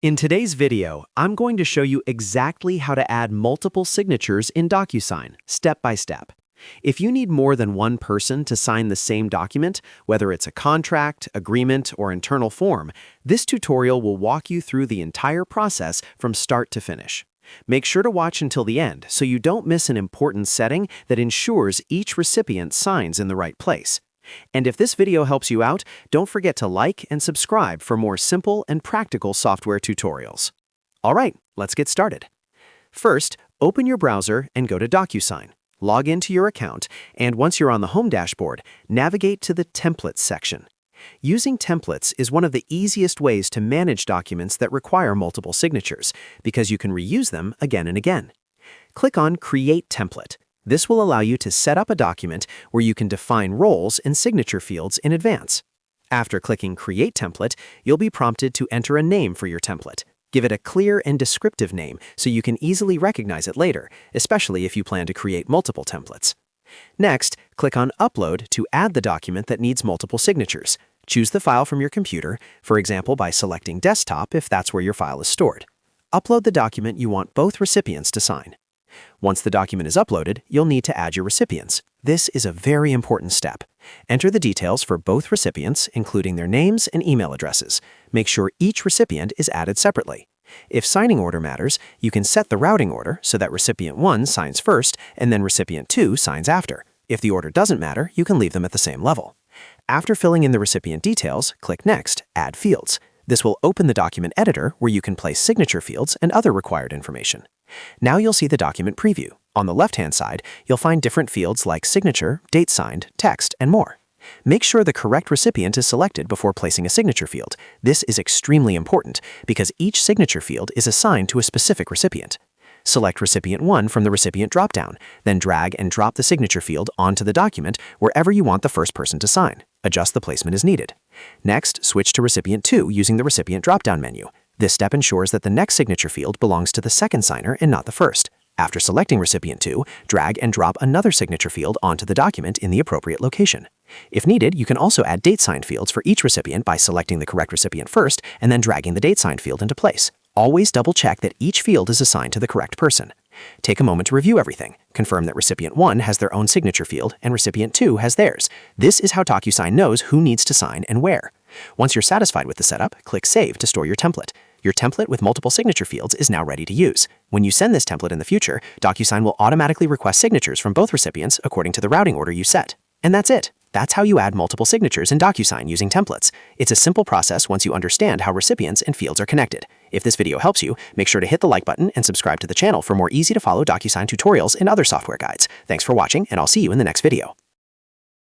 In today's video, I'm going to show you exactly how to add multiple signatures in DocuSign, step by step. If you need more than one person to sign the same document, whether it's a contract, agreement, or internal form, this tutorial will walk you through the entire process from start to finish. Make sure to watch until the end so you don't miss an important setting that ensures each recipient signs in the right place. And if this video helps you out, don't forget to like and subscribe for more simple and practical software tutorials. All right, let's get started. First, open your browser and go to DocuSign. Log into your account, and once you're on the home dashboard, navigate to the Templates section. Using templates is one of the easiest ways to manage documents that require multiple signatures, because you can reuse them again and again. Click on Create Template. This will allow you to set up a document where you can define roles and signature fields in advance. After clicking Create Template, you'll be prompted to enter a name for your template. Give it a clear and descriptive name so you can easily recognize it later, especially if you plan to create multiple templates. Next, click on Upload to add the document that needs multiple signatures. Choose the file from your computer, for example by selecting Desktop if that's where your file is stored. Upload the document you want both recipients to sign. Once the document is uploaded, you'll need to add your recipients. This is a very important step. Enter the details for both recipients, including their names and email addresses. Make sure each recipient is added separately. If signing order matters, you can set the routing order so that recipient 1 signs first and then recipient 2 signs after. If the order doesn't matter, you can leave them at the same level. After filling in the recipient details, click Next, Add Fields. This will open the document editor where you can place signature fields and other required information. Now you'll see the document preview. On the left-hand side, you'll find different fields like signature, date signed, text, and more. Make sure the correct recipient is selected before placing a signature field. This is extremely important because each signature field is assigned to a specific recipient. Select Recipient 1 from the Recipient dropdown, then drag and drop the signature field onto the document wherever you want the first person to sign. Adjust the placement as needed. Next, switch to Recipient 2 using the Recipient dropdown menu. This step ensures that the next signature field belongs to the second signer and not the first. After selecting Recipient 2, drag and drop another signature field onto the document in the appropriate location. If needed, you can also add date signed fields for each recipient by selecting the correct recipient first and then dragging the date signed field into place. Always double-check that each field is assigned to the correct person. Take a moment to review everything. Confirm that Recipient 1 has their own signature field and Recipient 2 has theirs. This is how DocuSign knows who needs to sign and where. Once you're satisfied with the setup, click Save to store your template. Your template with multiple signature fields is now ready to use. When you send this template in the future, DocuSign will automatically request signatures from both recipients according to the routing order you set. And that's it. That's how you add multiple signatures in DocuSign using templates. It's a simple process once you understand how recipients and fields are connected. If this video helps you, make sure to hit the like button and subscribe to the channel for more easy-to-follow DocuSign tutorials and other software guides. Thanks for watching, and I'll see you in the next video.